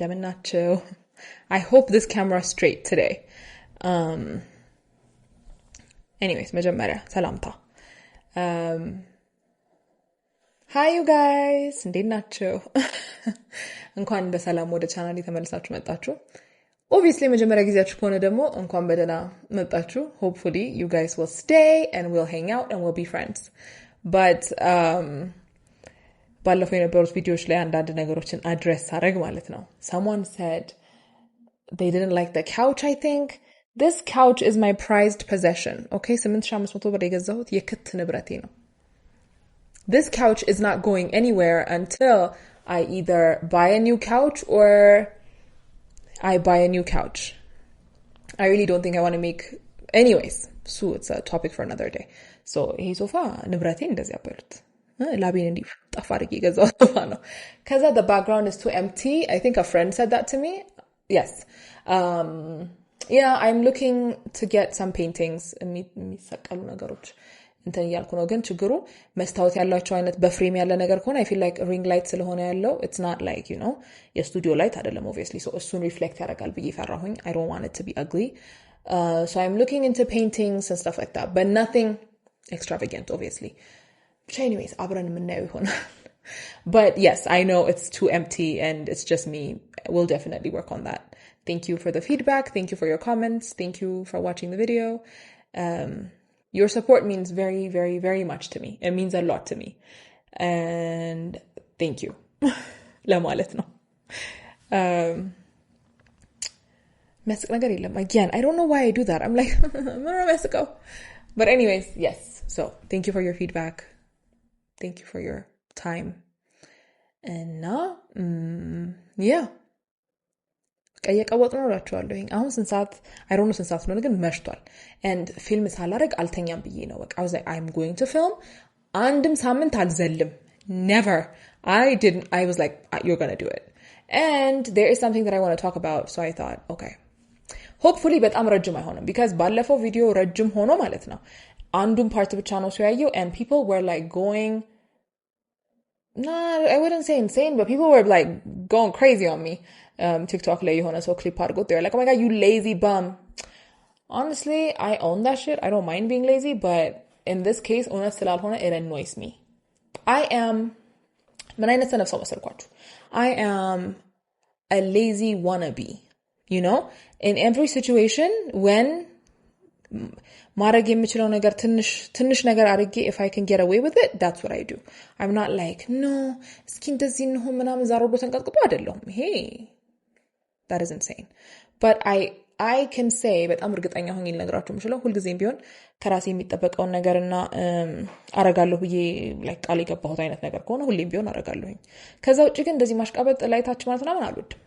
እንደምናችሁ. I hope this camera is straight today. Anyways, መጀመሪያ ሰላምታ. Hi you guys. እንዴት ናችሁ? እንኳን በሰላም ወደ ቻናሌ ተመልሳችሁ መጣችሁ. Obviously መጀመሪያ ጊዜያችሁ ከሆነ ደግሞ እንኳን በደህና መጣችሁ. Hopefully you guys will stay and we'll hang out and we'll be friends. But ባለፈው የነበሩት ቪዲዮዎች ላይ አንዳንድ ነገሮችን አድሬስ አደረግ ማለት ነው. Someone said they didn't like the couch, I think. This couch is my prized possession. Okay, 8500 ብር የገዛሁት የክት ንብረቴ ነው. This couch is not going anywhere until I either buy a new couch or I buy a new couch. I really don't think I want to make... Anyways, so it's a topic for another day. So, ይሄ ሶፋ ንብረቴ እንደዚህ ያበሉት. ላቤን እንዲ ጠፋርጊ ገዛው ሶፋ ነው. Cuz the background is too empty. I think a friend said that to me. Yes. Yeah, I'm looking to get some paintings. የሚሰቀሉ ነገሮች እንትን ያልኩ ነው ግን ችግሩ መስታወት ያላቸው አይነት በፍሬም ያለ ነገር ከሆነ I feel like ring light ስለሆነ ያለው it's not like, you know, የስቱዲዮ ላይት አይደለም obviously. So እሱን ሪፍሌክት ያደርጋል ብዬ ፈራሁኝ. I don't want it to be ugly. So I'm looking into paintings and stuff like that, but nothing extravagant obviously. But anyways, አብረን የምናየው ይሆናል. But yes, I know it's too empty and it's just me. We'll definitely work on that. Thank you for the feedback. Thank you for your comments. Thank you for watching the video. Your support means very, very, very much to me. It means a lot to me. And thank you. ለማለት ነው. መስቅ ነገር የለም. Again, I don't know why I do that. I'm like, መስቀው. But anyways, yes. So, thank you for your feedback. Thank you for your time. And now, yeah. ቀየቀወጥ ነው እላችኋለሁኝ. አሁን ስንት ሰዓት I don't know ስንት ሰዓት ነው ግን መሽቷል. And ፊልም ሳላረግ አልተኛም ብዬ ነው በቃ I was like I'm going to film. አንድም ሳምንት አልዘልም. Never. I was like you're going to do it. And there is something that I want to talk about, so I thought, okay. Hopefully በጣም ረጅም አይሆንም because ባለፈው ቪዲዮ ረጅም ሆኖ ማለት ነው. አንዱን ፓርት ብቻ ነው ያየው and people were like going I wouldn't say insane, but people were like going crazy on me. TikTok ላይ የሆነ ሰው ክሊፕ አድርጎት they were like, oh my god, you lazy bum. Honestly, I own that shit. I don't mind being lazy, but in this case, እውነት ስላልሆነ it annoys me. I am ምን አይነት ሰነፍ ሰው መሰልኳችሁ? I am a lazy wannabe, you know? In every situation, when ማድረግ የምችለው ነገር ትንሽ ነገር አድርጌ if I can get away with it, that's what I do. I'm not like, no, እስኪ እንደዚህ ነው ምናምን ዛሮዶ ተንቀጥቅጦ አይደለም. Hey, that is insane. But I can say በጣም እርግጠኛ ሆኜ ልነግራችሁ የምችለው ሁልጊዜም ቢሆን ከራሴ የሚጠበቀውን ነገርና አረጋለሁ ብዬ like ቃል የገባሁት አይነት ነገር ከሆነ ሁሌም ቢሆን አረጋለሁኝ. ከዛ ውጪ ግን እንደዚህ ማሽቃበጥ ላይታች ማለት ምናምን አልወድም.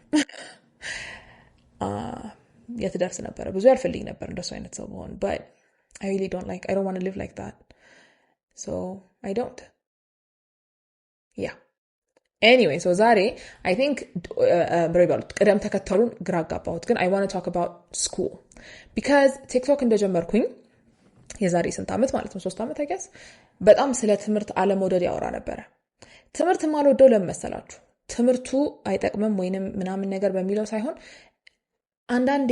የትደርስ ነበር ብዙ ያልፈልግ ነበር እንደሱ አይነት ሰው ሆነ but I really don't want to live like that. So I don't. Yeah. Anyway, so ዛሬ I think ቅደም ተከተሉን ግራ አጋባሁት ግን I want to talk about school because TikTok እንደጀመርኩኝ የዛሬ ስንት ዓመት ማለት ነው 3 ዓመት I guess በጣም ስለ ትምህርት አለመውደድ ያወራ ነበር. ትምህርት ማልወደው ለምን መሰላችሁ? ትምህርቱ አይጠቅምም ወይንም ምናምን ነገር በሚለው ሳይሆን አንዳንዴ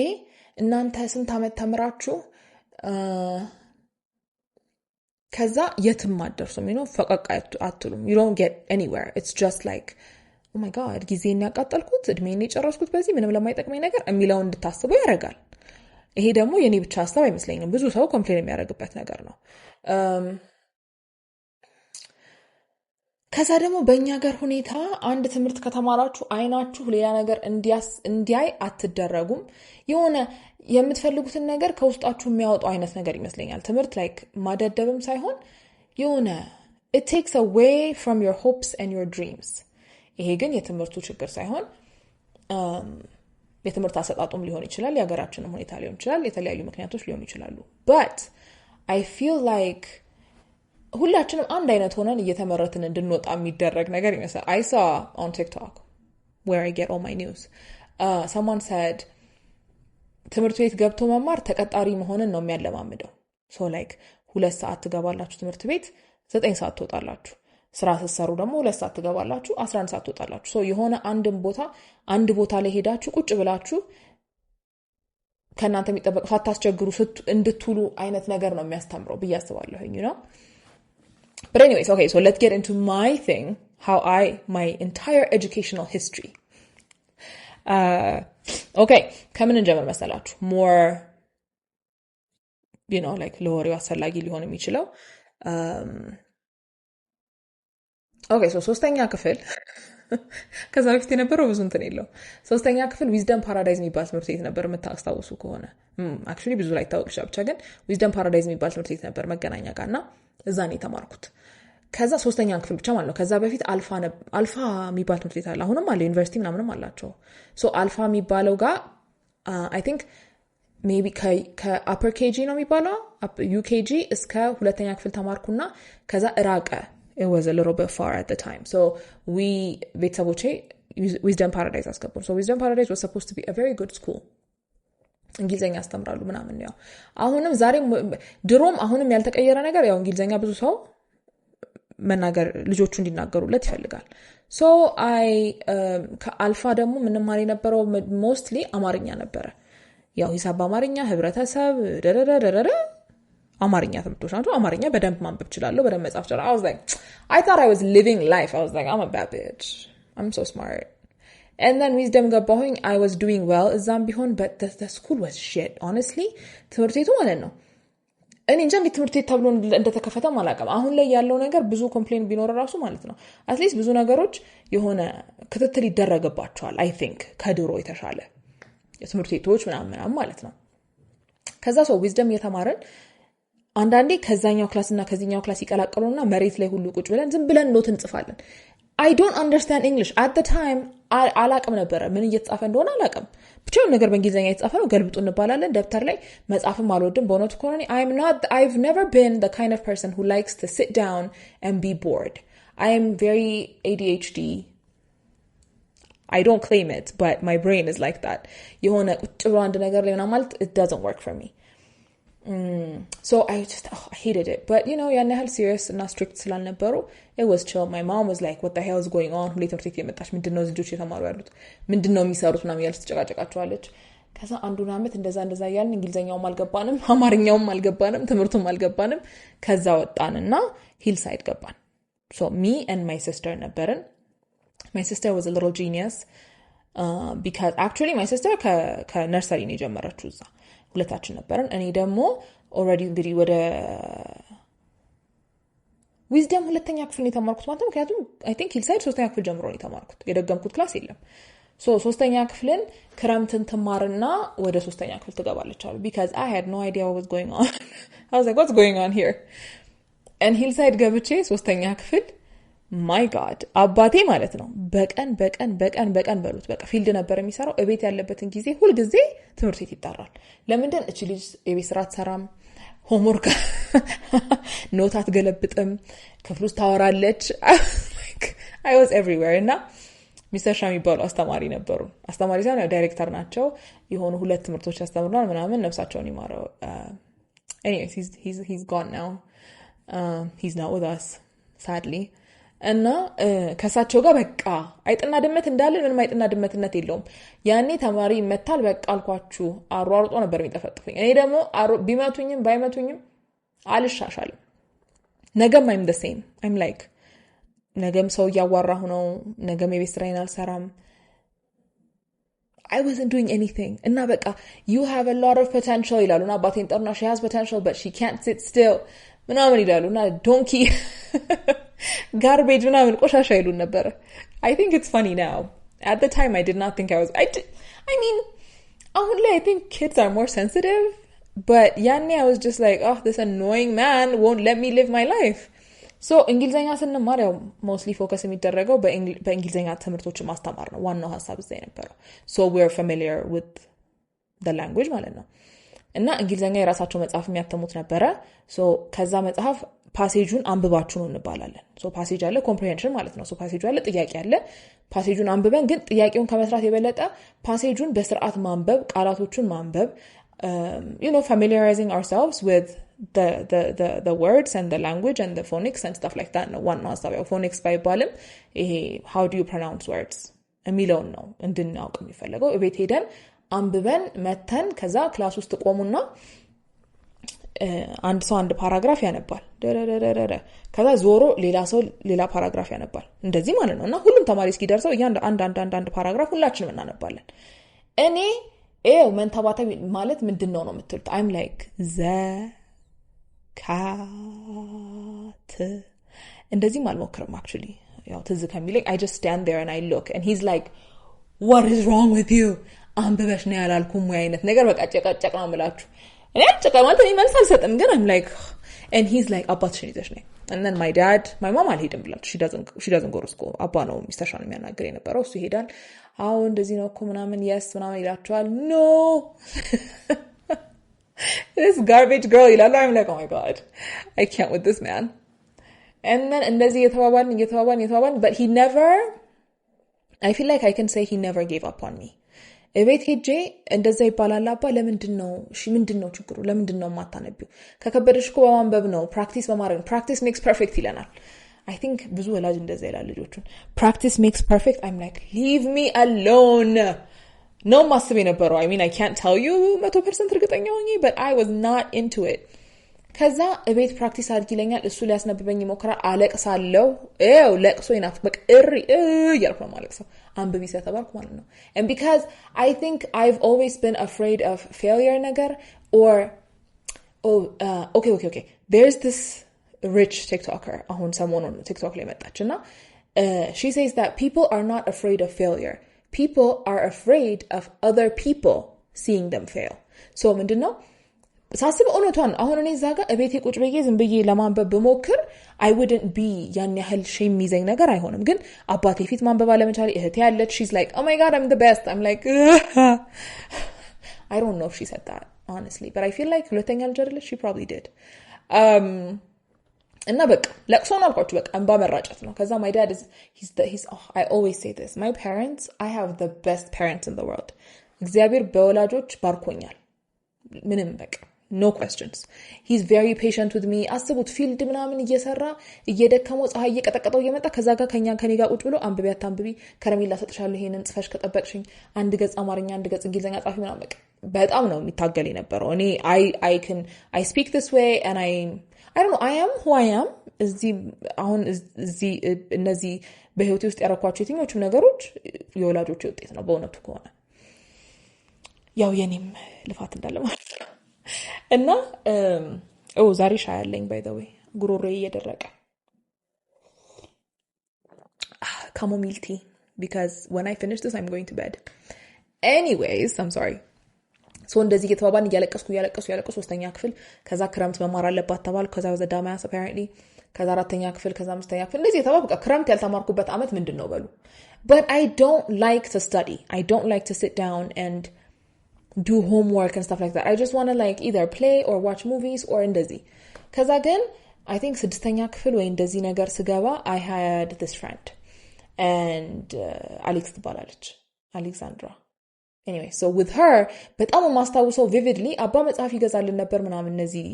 እናንተ ስንት ዓመት ተምራችሁ ከዛ የትም አትደርሱም ፈቀቅ አትሉም. You don't get anywhere. It's just like, oh my god, ጊዜን ያቃጠልኩት እድሜን የጨረስኩት በዚህ ምንም ለማይጠቅመኝ ነገር የሚለውን እንድታስቡ ያደርጋል. ይሄ ደግሞ የኔ ብቻ ሀሳብ አይመስለኝም. ብዙ ሰው ኮምፕሌን የሚያደርግበት ነገር ነው. ከዛ ደግሞ በእኛ ሀገር ሁኔታ አንድ ትምህርት ከተማራችሁ አይናችሁ ሌላ ነገር እንዲያይ አትደረጉም. የሆነ የምትፈልጉትን ነገር ከውስጣችሁ የሚያወጣው አይነት ነገር ይመስለኛል. ትምህርት like ማደደብም ሳይሆን የሆነ it takes away from your hopes and your dreams. ይሄ ግን የትምህርቱ ችግር ሳይሆን የትምህርት አሰጣጡም ሊሆን ይችላል የሀገራችንም ሁኔታ ሊሆን ይችላል የተለያዩ ምክንያቶች ሊሆኑ ይችላሉ. But I feel like ሁላችንም አንድ አይነት ሆነን እየተመረትን እንድንወጣ የሚደረግ ነገር ይመስላል. I saw on TikTok where I get all my news. Someone said ትምህርት ቤት ገብቶ መማር ተቀጣሪ መሆንን ነው የሚያለማምደው. So like 2 ሰዓት ትገባላችሁ ትምህርት ቤት 9 ሰዓት ትወጣላችሁ. ስራ ስትሰሩ ደግሞ 2 ሰዓት ትገባላችሁ 11 ሰዓት ትወጣላችሁ ሶ የሆነ አንድ ቦታ ላይ ሄዳችሁ ቁጭ ብላችሁ ከናንተ የሚጠበቅ ሳታስቸግሩ እንድትውሉ አይነት ነገር ነው የሚያስተምረው ብያስባለሁ you know but anyways okay so let's get into my thing how my entire educational history okay ከምን እንጀምር መሰላችሁ more you know like ለወሬው አስፈላጊ ሊሆን የሚችለው okay so ሶስተኛ ክፍል ከዛ በፊት የነበረው ብዙ እንትን የለው ሶስተኛ ክፍል ዊዝደም ፓራዳይዝ የሚባል ትምህርት ቤት ነበር የምታስታውሱ ከሆነ actually ብዙ ላይ ታውቁ ብቻ ግን ዊዝደም ፓራዳይዝ የሚባል ትምህርት ቤት ነበር መገናኛ ጋርና እዛ ነው የተማርኩት ከዛ ሶስተኛ ክፍል ብቻ ማለት ነው ከዛ በፊት አልፋ የሚባል ትምህርት ቤት አለ አሁንም አለ ዩኒቨርሲቲ ምናምንም አላቸው so አልፋ የሚባለው ጋር I think maybe ከupper KG ነው የሚባለው UKG እስከ ሁለተኛ ክፍል ተማርኩና ከዛ ራቀ it was a little bit far at the time so we ቤተሰቦቼ wisdom paradise አስገቡን so wisdom paradise was supposed to be a very good school እንግሊዘኛ አስተምራሉ ምናምን ነው አሁንም ዛሬም ድሮም አሁንም ያልተቀየረ ነገር ያው እንግሊዘኛ ብዙ ሰው መናገር ልጆቹ እንዲናገሩለት ይፈልጋል so ከአልፋ ደግሞ ምንም ማለት ነበረው mostly አማርኛ ነበረ ያው ሂሳብ አማርኛ ህብረተሰብ አማርኛ ትምህርቶች ናቸው አማርኛ በደንብ ማንበብ እችላለሁ በደንብ መጻፍ እችላለሁ I was like I thought I was living life I was like I'm a bad bitch I'm so smart and then wisdom ገባሁኝ I was doing well እዛም ቢሆን but the school was shit honestly ትምህርት ቤቱ ማለት ነው እኔ እንጃ እንዴት ትምህርት ቤት ተብሎ እንደተከፈተም አላውቅም አሁን ላይ ያለው ነገር ብዙ ኮምፕሌን ቢኖር ራሱ ማለት ነው at least ብዙ ነገሮች የሆነ ክትትል ይደረግባቸዋል I think ከድሮ የተሻለ የትምህርት ቤቶች ምናምን ማለት ነው ከዛ ሰው wisdom የተማረን አንዳንዴ ከዛኛው ክላስና ከዚህኛው ክላስ ይቀላቀሉና መሬት ላይ ሁሉ ቁጭ ብለን ዝም ብለን ኖት እንጽፋለን I don't understand English at the time አላቅም ነበር ምን እየተጻፈ እንደሆነ አላቅም ብቻው ነገር በእንግሊዘኛ የተጻፈ ነው ገልብጡ እንባላለን ደብተር ላይ መጻፍም አልወድም በእውነቱ ከሆነ I've never been the kind of person who likes to sit down and be bored I am very ADHD I don't claim it but my brain is like that የሆነ ቁጭ ብሎ አንድ ነገር ላይ ማለት it doesn't work for me so I just I hated it but you know ያኔ ያህል serious እና strict ስላልነበሩ it was chill my mom was like what the hell is going on ሁሌ ትምህርት ቤት የመጣች ምንድነው ልጆች የተማሩ ያሉት ምንድነው የሚሰሩት ምናምን ያልስ ተጨቃጨቃቸዋለች ከዛ አንዱን አመት እንደዛ ያልን እንግሊዘኛውም አልገባንም አማርኛውም አልገባንም ትምህርቱም አልገባንም ከዛ ወጣንና ሂልሳይድ ገባን so me and my sister ነበርን my sister was a little genius because actually my sister ከነርሰሪ ነው የጀመረችው እዛ ሁለታችን ነበርን እኔ ደግሞ already እንግዲህ ወደ wisdom ሁለተኛ ክፍል ነው የተማርኩት ማለት ነው ምክንያቱም I think ሂልሳይድ ሶስተኛ ክፍል ጀምሮ ነው የተማርኩት የደገምኩት ክላስ የለም so ሶስተኛ ክፍልን ክረምትን ተማርና ወደ ሶስተኛ ክፍል ትገባለች አሉ because I had no idea what was going on I was like what's going on here and ሂልሳይድ ገብቼ ሶስተኛ ክፍል my god አባቴ ማለት ነው በቀን በሉት በቃ ፊልድ ነበር የሚሰራው እቤት ያለበትን ጊዜ ሁሉ ጊዜ ትምህርት ቤት ይጣራል ለምንድን እቺ ልጅ የቤት ስራ ትሰራም ሆምወርክ ኖት አትገለብጥም ክፍል ውስጥ ታወራለች I was everywhere እና ሚስተር ሻሚ ባሉ አስተማሪ ነበሩ አስተማሪ ሳይሆን ዳይሬክተር ናቸው የሆኑ ሁለት ትምህርቶች ያስተምሩናል ምናምን ነፍሳቸውን ይማረው anyways he's gone now he's not with us sadly እና ከሳቸው ጋር በቃ አይጥና ድመት እንዳለ ምንም አይጥና ድመትነት የለውም ያኔ ተማሪ ይመታል በቃ አልኳችሁ አሯርጦ ነበር የሚጠፈጥፈኝ እኔ ደግሞ ቢመቱኝም ባይመቱኝም አልሻሻልም ነገም I'm the same I'm like ነገም ሰው ያዋራሁ ነው ነገም የቤት ስራዬን አልሰራም I wasn't doing anything እና በቃ you have a lot of potential ይላሉና አባቴን ጠርና she has potential but she can't sit still ምናምን ይላሉና donkey garbage ምናምን ቆሻሻ ይሉን ነበር I think it's funny now at the time I did not think I mean አሁን ላይ I think kids are more sensitive but ያኔ I was just like oh this annoying man won't let me live my life so እንግሊዘኛ ስንማር ያው mostly focus የሚደረገው በእንግሊዘኛ ትምህርቶች ማስተማር ነው ዋናው ሐሳብ እዛ የነበረው so we're familiar with the language ማለት ነው እና እንግሊዘኛ የራሳቸው መጽሐፍ የሚያተሙት ነበረ so ከዛ መጽሐፍ ፓሴጁን አንብባችሁ ነው እንባላለን so ፓሴጅ አለ ኮምፕሪሄንሽን ማለት ነው so ፓሴጁ አለ ጥያቄ አለ ፓሴጁን አንብበን ግን ጥያቄውን ከመስራት የበለጠ ፓሴጁን በስርዓት ማንበብ ቃላቶቹን ማንበብ you know familiarizing ourselves with the words and the language and the phonics and stuff like that ነው ዋናው ሐሳብ ያው phonics ባይባልም ይሄ how do you pronounce words የሚለውን ነው እንድናውቅ የሚፈልገው እቤት ሄደን አንብበን መተን ከዛ ክላስ ውስጥ ቆሙና አንድ ሰው አንድ ፓራግራፍ ያነባል ደረረረረ ከዛ ዞሮ ሌላ ሰው ሌላ ፓራግራፍ ያነባል እንደዚህ ማለት ነውና ሁሉም ተማሪ እስኪደርሰው አንድ ፓራግራፍ ሁላችንም እናነባለን እኔ መንተባተብ ማለት ምንድነው ነው የምትሉት I'm like cat እንደዚህ አልሞክርም actually ያው ትዝ ከሚለኝ I just stand there and I look and he's like what is wrong with you አንበበሽ ነው ያላልኩም ወይ አይነት ነገር በቃ ጨቀጨቅ ነው የምላችሁ እኔ ጨቀማልተ መልስ አልሰጥም ግን I'm like and he's like አባትሽን ይዘሽ ነይ and then my mom አልሄድም ብላችሁ she doesn't go to school አባ ነው ሚስተርሻን የሚያናገር የነበረው እሱ ይሄዳል አው እንደዚህ ነው እኮ ምናምን yes ምናምን ይላችኋል no this garbage girl ይላል I'm like oh my god I can't with this man and then እንደዚህ የተባባልን but he never I feel like I can say he never gave up on me እቤት ሄጄ እንደዛ ይባላል አባ ለምንድነው ምንድነው ችግሩ ለምንድነው ማታነቢው ከከበደሽ እኮ በማንበብ ነው practice በማድረግ practice makes perfect ይለናል I think ብዙ ወላጅ እንደዛ ይላል ልጆቹን practice makes perfect I'm like leave me alone no ማስብ የነበረው I mean I can't tell you 100% እርግጠኛ ሆኜ but I was not into it ከዛ እቤት ፕራክቲስ አድርጊ ይለኛል እሱ ሊያስነብበኝ ይሞክራል አለቅሳለሁ ለቅሶ ይናፍ በቃ ያልኩ ነው ማለቅሰው አንብቢ ስለተባልኩ ማለት ነው and because I think I've always been afraid of failure ነገር or okay there's this rich TikToker አሁን ሰሞኑን TikTok ላይ መጣችና she says that people are not afraid of failure people are afraid of other people seeing them fail so ምንድነው ሳስብ ኦኖቷን አሁን እኔ ዛጋ እቤቴ ቁጭ ብዬ ዝም ብዬ ለማንበብ በመክር I wouldn't be ያን ያህል ሼም ይዘኝ ነገር አይሆንም ግን አባቴ ፊት ማንበብ አለመቻል እህቴ ያለች she's like oh my god I'm the best I'm like I don't know if she said that honestly but I feel like ሁለተኛ ልጅ አይደለች she probably did እና በቃ ለቅሶ ነው አልኳችሁ በቃ እንባ መራጨት ነው ከዛ my dad is he's I always say this my parents I have the best parents in the world እግዚአብሔር በወላጆች ባርኮኛል ምንም በቃ no questions he's very patient with me አስቡት ፊልድ ምናምን እየሰራ እየደከመው ፀሐይ እየቀጠቀጠው እየመጣ ከዛ ጋር ከኔ ጋር ቁጭ ብሎ አንብቢ አታንብቢ ከረሜላ ሰጥሻለሁ ይሄንን ጽፈሽ ከጠበቅሽኝ አንድ ገጽ አማርኛ አንድ ገጽ እንግሊዘኛ ጻፊ ምናምን በቃ በጣም ነው የሚታገል የነበረው እኔ I speak this way and I don't know I am who I am አሁን እዚህ እነዚህ በህይወቴ ውስጥ ያረኳቸው የትኞቹም ነገሮች የወላጆች ውጤት ነው በእውነቱ ከሆነ ያው የኔም ልፋት እንዳለ ማለት ነው እና ዛሬ ሻይ አለኝ by the way ጉሮሮዬ እየደረቀ chamomile tea because when I finish this I'm going to bed anyways I'm sorry so እንደዚህ እየተባባን እያለቀስኩ ሶስተኛ ክፍል ከዛ ክረምት መማር አለባት ተባል ከዛ ወደ ዳማያስ apparently ከዛ አራተኛ ክፍል ከዛ አምስተኛ ክፍል እንደዚህ የተባበቀ ክረምት ያልተማርኩበት አመት ምንድነው በሉ but I don't like to study I don't like to sit down and do homework and stuff like that I just want to like either play or watch movies or እንደዚህ ከዛ ግን I think ስድስተኛ ክፍል ወይ እንደዚህ ነገር ስገባ I had this friend and Alex ትባላለች Alexandra anyway so with her በጣም ማስታውሰው vividly አባ መጽሐፍ ይገዛልን ነበር ምናምን እነዚህ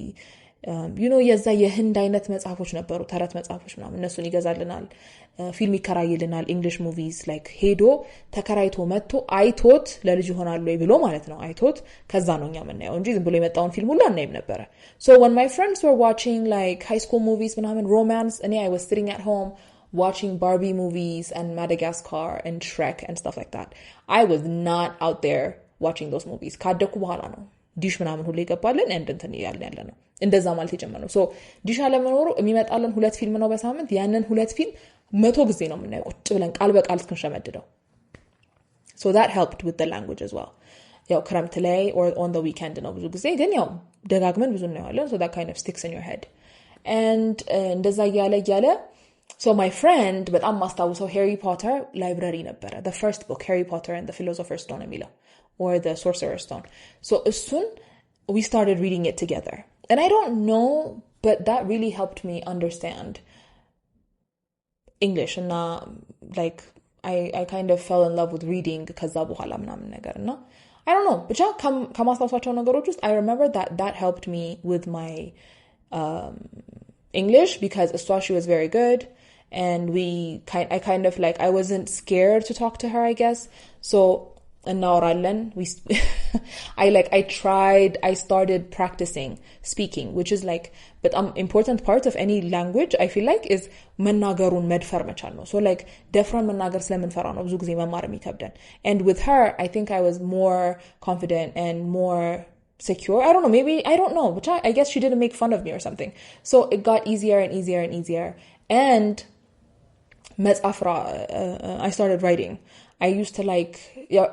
you know የዛ የህንድ አይነት መጽሐፎች ነበሩ ተረት መጽሐፎች ምናምን እነሱን ይገዛልናል ፊልም ይከራይልናል English movies like ሄዶ ተከራይቶ መጥቶ አይቶት ለልጅ ይሆናል ወይ ብሎ ማለት ነው አይቶት ከዛ ነው እኛ የምናየው እንጂ ዝም ብሎ የመጣውን ፊልም ሁሉ አናይም ነበር so when my friends were watching like high school movies ምናምን romance and I was sitting at home watching Barbie movies and Madagascar and Shrek and stuff like that I was not out there watching those movies ካደኩ በኋላ ነው ዲሽ ምናምን ሁሉ ይገባልን and እንትን ያለ ነው እንደዛ ማለት የጀመረው so ዲሽ አለመኖሩ የሚመጣልን ሁለት ፊልም ነው በሳምንት ያንን ሁለት ፊልም 100 ጊዜ ነው የምናየው ቁጭ ብለን ቃል በቃል እስከንሸመድደው so that helped with the language as well ያው ክረምት ላይ or on the weekend ነው ብዙ ጊዜ ግን ያው ደጋግመን ብዙ ነው ያለው so that kind of sticks in your head and እንደዛ ያለ so my friend በጣም ማስታውሰው Harry Potter library ነበረ the first book Harry Potter and the Philosopher's Stone የሚለው or the Sorcerer's Stone so soon we started reading it together and I don't know but that really helped me understand English and like I kind of fell in love with reading ከዛ በኋላ ምናምን ነገርና I don't know ብቻ ከማስታወሳቸው ነገሮች ውስጥ I remember that helped me with my English because she was very good and I kind of like I wasn't scared to talk to her I guess so እናወራለን I started practicing speaking which is like but important part of any language I feel like is መናገሩን መድፈር መቻል ነው so like ደፍረን መናገር ስለምንፈራ ነው ብዙ ጊዜ መማር የሚከብደን and with her I think I was more confident and more secure I don't know maybe I don't know but I guess she didn't make fun of me or something so it got easier and easier and easier and I started writing I used to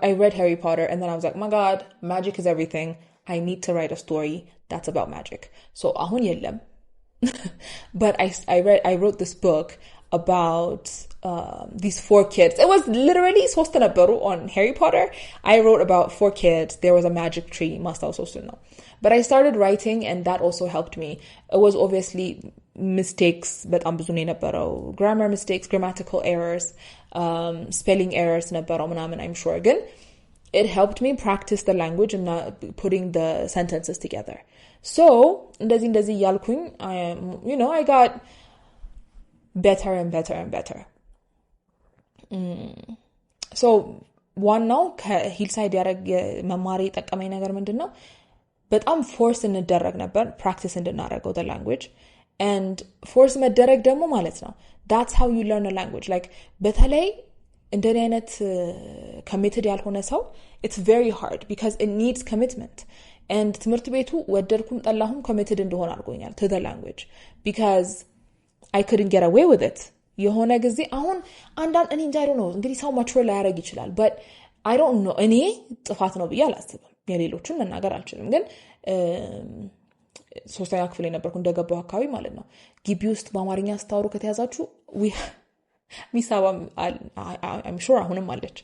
I read Harry Potter and then I was like, oh my God, magic is everything. I need to write a story that's about magic. So, ahun yellem. But I wrote this book about these 4 kids. It was literally sosta nabaru on Harry Potter. I wrote about 4 kids. There was a magic tree. But I started writing and that also helped me. It was obviously mistakes, but grammar mistakes, grammatical errors, spelling errors, I'm sure. Again, it helped me practice the language and not putting the sentences together. So, ndazi yalkuኝ, I got better and better and better. So, ዋናው ከሂልሳይድ ያረግ መማሪ ጠቀመኝ ነገር ምንድነው? በጣም ፎርስ እንደረግ ነበር practice እንድናረገው the language and force መደረግ ደግሞ ማለት ነው that's how you learn a language like በተለይ እንደኔ አይነት committed ያልሆነ ሰው it's very hard because it needs commitment and ትምህርት ቤቱ ወደድኩም ጠላሁም committed እንደሆነ አድርጎኛል to the language because I couldn't get away with it የሆነ ጊዜ አሁን አንዳንድ እኔ እንጃ I don't know እንግዲህ ሰው mature ላይ ያረግ ይችላል but I don't know እኔ ጥፋት ነው ብዬ አላስብም የሌሎችን መናገር አልችልም ግን ሶስተኛ ክፍል ነበርኩ እንደገባው አካባቢ ማለት ነው ግቢ ውስጥ በአማርኛ አስተዋሩ ከተያዛችሁ ሚሳባ I'm sure አሁንም አለች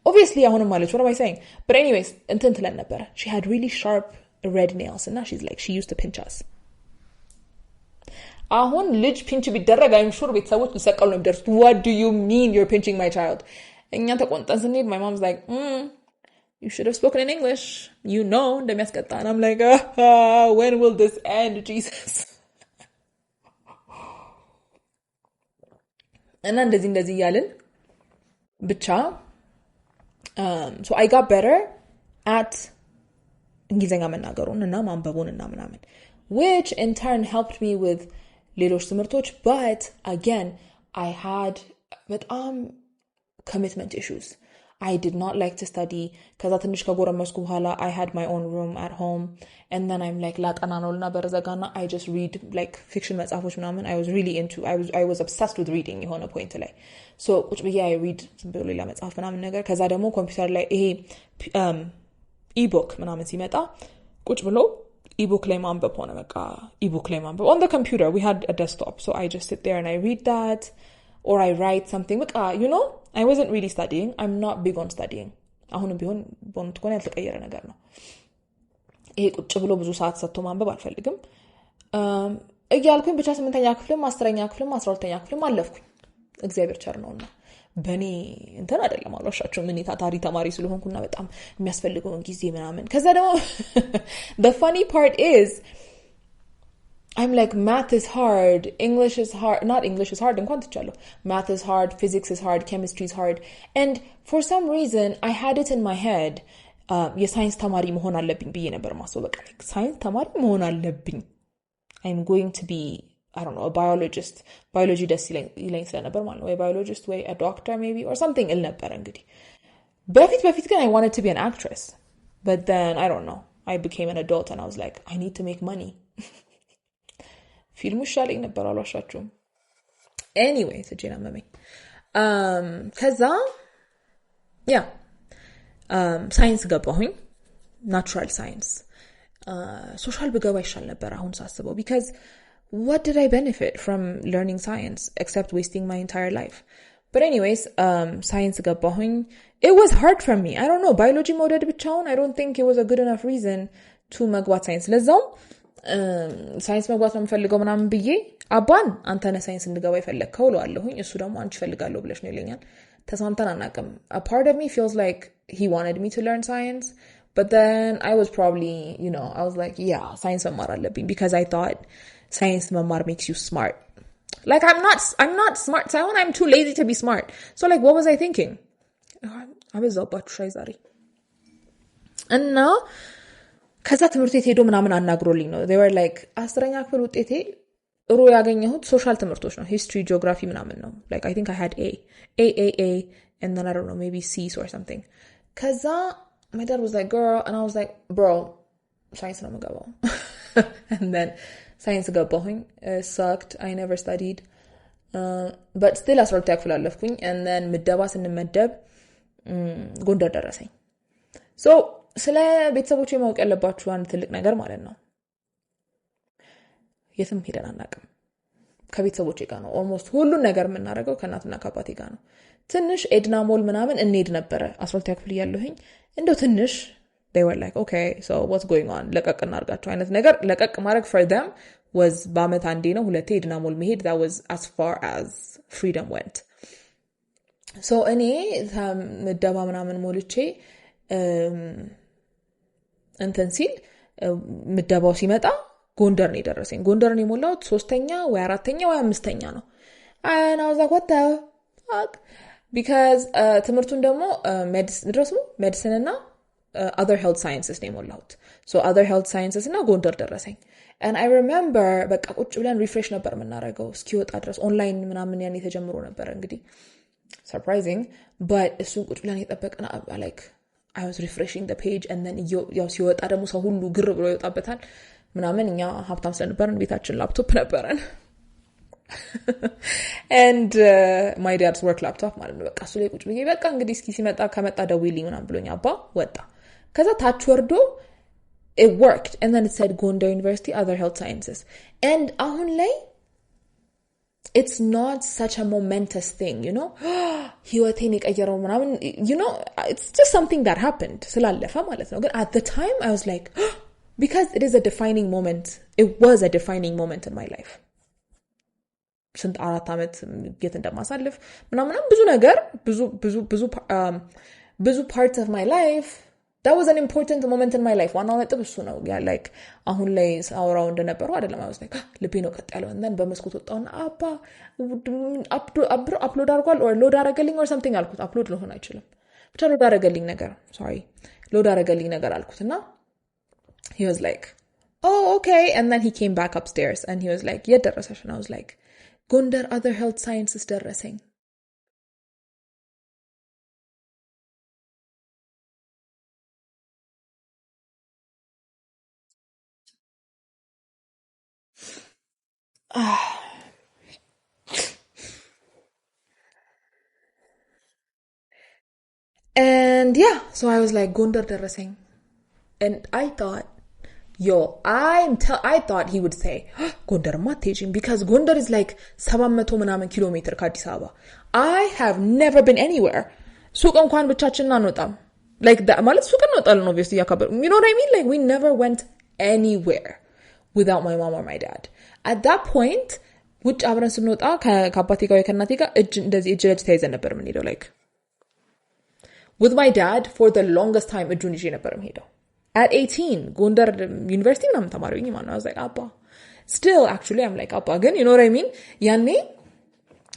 obviously አሁንም አለች what am I saying but anyways እንትን ትለን ነበር she had really sharp red nails and now she used to pinch us አሁን ልጅ ፒንች ቢደረግ I'm sure ቤተሰቦች ሊሰቀሉ ነው የሚደርሱት what do you mean you're pinching my child እኛ ተቆንጠን ስንሄድ my mom's like you should have spoken in English እንደሚያስቀጣ and I'm like when will this end Jesus እና እንደዚህ ያልን ብቻ so I got better at እንግሊዘኛ መናገሩን እና ማንበቡን እና ምናምን which in turn helped me with ሌሎች ትምህርቶች but again I had commitment issues I did not like to study ከዛ ትንሽ ከጎረመስኩ በኋላ I had my own room at home and then I'm like ላጠና ነውና በረዘጋና I just read like fiction መጽሐፎች ምናምን I was really into I was obsessed with reading የሆነ point ላይ so ቁጭ ብዬ I read ሌላ መጽሐፍ ምናምን ነገር ከዛ ደግሞ ኮምፒውተር ላይ ይሄ ebook ምናምን ሲመጣ ቁጭ ብሎ ebook ላይ ማንበብ ሆነ በቃ ebook ላይ ማንበብ on the computer we had a desktop so I just sit there and I read that or I write something በቃ I wasn't really studying I'm not big on studying አሁንም ቢሆን ቦንት ኮን ያልተቀየረ ነገር ነው ይሄ ቁጭ ብሎ ብዙ ሰዓት ሰጥቶ ማንበብ አልፈልግም እያልኩኝ ብቻ 8ኛ ክፍልም 10ኛ ክፍልም 12ኛ ክፍልም አለፍኩኝ እግዚአብሔር ቸር ነውና በኔ እንትን አይደለም አልዋሻችሁም እኔ ታታሪ ተማሪ ስለሆንኩና በጣም የሚያስፈልገው ጊዜ ምናምን ከዛ ደግሞ the funny part is I'm like math is hard English is hard not English is hard እንኳን ትቻለሁ math is hard physics is hard chemistry is hard and for some reason I had it in my head የሳይንስ ተማሪ መሆን አለብኝ ብዬ ነበር ማስበው በቃ ሳይንስ ተማሪ መሆን አለብኝ I'm going to be I don't know a biologist biology ደስ ይለኝ ስለነበር ማለት ነው ወይ biologist ወይ a doctor maybe or something እል ነበር እንግዲህ በፊት ግን I wanted to be an actress but then I don't know I became an adult and I was like I need to make money ፊልሙ ይሻለኝ ነበር አልዋሻችሁም anyway ሰጂና መመኝ ከዛ ሳይንስ ገባሁኝ ናቹራል ሳይንስ ሶሻል ብገባ ይሻል ነበር አሁን ሳስበው because what did I benefit from learning science except wasting my entire life but anyways science ገባሁኝ it was hard for me I don't know biology መውደድ ብቻውን I don't think it was a good enough reason to መግባት ሳይንስ ለዛው ሳይንስ መግባት ነው የምፈልገው ምናምን ብዬ አባን አንተ ነህ ሳይንስ እንድገባ ይፈልከው ለዋለሁኝ እሱ ደግሞ አንቺ ፈልጋለሁ ብለሽ ነው ይለኛል ተስማምተን አናውቅም. A part of me feels like he wanted me to learn science, but then I was probably, I was like, yeah, science መማር አለብኝ because I thought science መማር makes you smart. Like I'm not smart. I'm too lazy to be smart. So like what was I thinking? አበዛባችሁ ሻይ ዛሬ እና ከዛ ትምህርት ቤት ሄዶ ምናምን አናግሮልኝ ነው. they were like 10ኛ ክፍል ውጤቴ ጥሩ ያገኘሁት ሶሻል ትምህርቶች ነው. history, geography ምናምን ነው. Like I think I had A, and then I don't know, maybe C or something. ከዛ my dad was like, girl, and I was like, bro, science ነው የምገባው. And then science ገባሁኝ. Sucked. I never studied. But still 12ኛ ክፍል አለፍኩኝ. And then ምደባ ስንመደብ ጎንደር ደረሰኝ. So ስለ ቤተሰቦቼ ማወቅ ያለባችሁ አንድ ትልቅ ነገር ማለት ነው. የትም ሄደን አናውቅም. ከቤተሰቦቼ ጋር ነው almost ሁሉን ነገር የምናደርገው ከእናትና ከአባቴ ጋር ነው. ትንሽ ኤድና ሞል ምናምን እንሄድ ነበረ 12ኛ ክፍል እያለሁኝ. እንደው ትንሽ they were like, okay, so what's going on? ለቀቅ እናርጋቸው አይነት ነገር. ለቀቅ ማድረግ for them was በአመት አንዴ ነው ሁለቴ ኤድና ሞል መሄድ. That was as far as freedom went. So እኔ ምደባ ምናምን ሞልቼ እንትን ሲል ምደባው ሲመጣ ጎንደር ነው የደረሰኝ. ጎንደር ነው የሞላሁት 3ኛ ወይ 4ኛ ወይ 5ኛ ነው. and I was like what the fuck because ትምህርቱን ደግሞ medicine እና other health sciences ነው የሞላሁት. so other health sciences እና ጎንደር ደረሰኝ. and I remember በቃ ቁጭ ብለን ሪፍሬሽ ነበር የምናደርገው እስኪወጣ ድረስ. ኦንላይን ምናምን ያኔ ተጀምሮ ነበር እንግዲህ surprising, but እሱን ቁጭ ብለን የጠበቅን like I was refreshing the page and then ያው ሲወጣ ደግሞ ሰው ሁሉ ግር ብሎ ይወጣበታል ምናምን. እኛ ሀብታም ስለነበርን ቤታችን ላፕቶፕ ነበረን and my dad's work laptop ማለት ነው. በቃ እሱ ላይ ቁጭ ብዬ በቃ እንግዲህ እስኪ ከመጣ ደውይልኝ ምናምን ብሎኝ አባ ወጣ. ከዛ ታች ወርዶ it worked and then it said Gondar University other health sciences. and አሁን ላይ it's not such a momentous thing, ህይወቴን የቀየረው ምናምን, it's just something that happened ስላለፈ ማለት ነው. ግን at the time I was like because it is a defining moment. It was a defining moment in my life. ስንት 4 አመት የት እንደማሳልፍ ምናምን ብዙ ነገር ብዙ parts of my life. That was an important moment in my life. ዋናው ነጥብ እሱ ነው. like አሁን ላይ ሳወራው እንደነበረው አይደለም. I was like ልቤ ነው ቀጥ ያለው. and then በመስኮት ወጣውና አባ አፕሎድ አድርጓል or ሎድ አደረገልኝ or something አልኩት. አፕሎድ ሊሆን አይችልም ብቻ ሎድ አደረገልኝ ነገር አልኩትና he was like oh okay. and then he came back upstairs and he was like የደረሰሽ? and I was like Gondar other health sciences ደረሰኝ. and yeah, so I was like Gondar ደረሰኝ. and I thought I thought he would say Gondar ማትሄጂም because Gondar is like 700 ምናምን ኪሎ ሜትር ከአዲስ አበባ. I have never been anywhere. ሱቅ እንኳን ብቻችንን አንወጣም. like that ማለት ሱቅ እንወጣለን obviously ያከበር. you know what I mean? like we never went anywhere without my mom or my dad. at that point ውጭ አብረን ስንወጣ ከአባቴ ጋር ወይ ከእናቴ ጋር እንደዚህ እጅ ለእጅ ተያይዘን ነበር የምንሄደው. like with my dad for the longest time እጁን ይዤ ነበር የምሄደው. at 18 Gondar University ምናምን ተማሪኝ ማለት ነው. I was like አባ still actually I'm like አባ ግን you know what I mean? ያኔ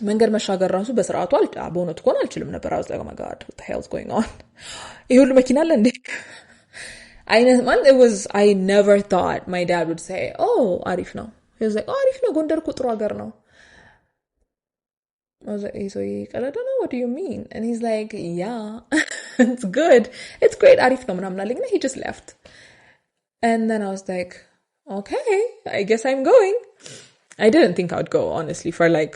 መንገድ መሻገር ራሱ በስርዓቱ በእውነቱ እንኳን አልችልም ነበር. I was like oh my god what the hell is going on? ይሄ ሁሉ መኪና አለ እንዴ? I never thought my dad would say oh አሪፍ ነው. He was like oh አሪፍ ነው ጎንደር እኮ ጥሩ ሀገር ነው. I was like so I don't know what do you mean? and he's like yeah it's good, it's great, arif ነው ምናምን አለኝ. he just left and then I was like okay I guess I'm going. I didn't think I would go honestly for like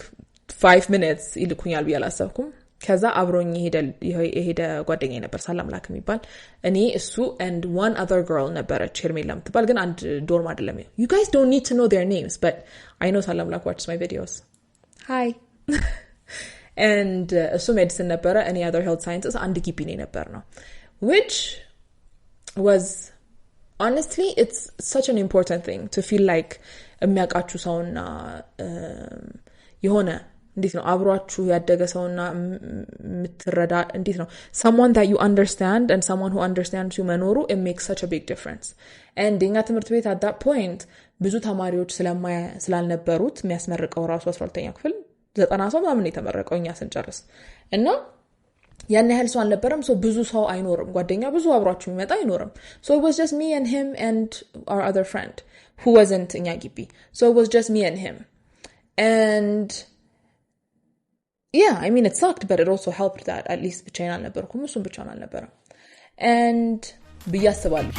5 minutes ይልኩኛል ብዬ አላሰብኩም. ከዛ አብሮኝ የሄደ ጓደኛዬ ነበር ሰላምላክ የሚባል. እኔ እሱ and one other girl ነበረች ሄርሜላ የምትባል ግን አንድ ዶርም አይደለም. you guys don't need to know their names but I know ሰላምላክ watches my videos. hi and እሱ ሜዲሲን ነበረ. እኔ other health sciences አንድ ግቢ ነው ነበር ነው which was honestly it's such an important thing to feel like የሚያውቃችሁ ሰውና የሆነ እንዴት ነው አብሯችሁ ያደገ ሰውና ምትረዳ እንዴት ነው someone that you understand and someone who understands you መኖሩ it makes such a big difference and እኛ ትምህርት ቤት at that point ብዙ ተማሪዎች ስላልነበሩት የሚያስመርቀው ራሱ 12ኛ ክፍል 90 ሰው ምናምን የተመረቀው እኛ ስንጨርስ እና ያን ያህል ሰው አልነበረም so ብዙ ሰው አይኖርም ጓደኛ ብዙ አብሯችሁ የሚመጣ አይኖርም so it was just me and him and our other friend who wasn't እኛ ግቢ so it was just me and him and yeah I mean it sucked but it also helped that at least ብቻዬን አልነበርኩም እሱም ብቻውን አልነበረም and ብያስባለሁ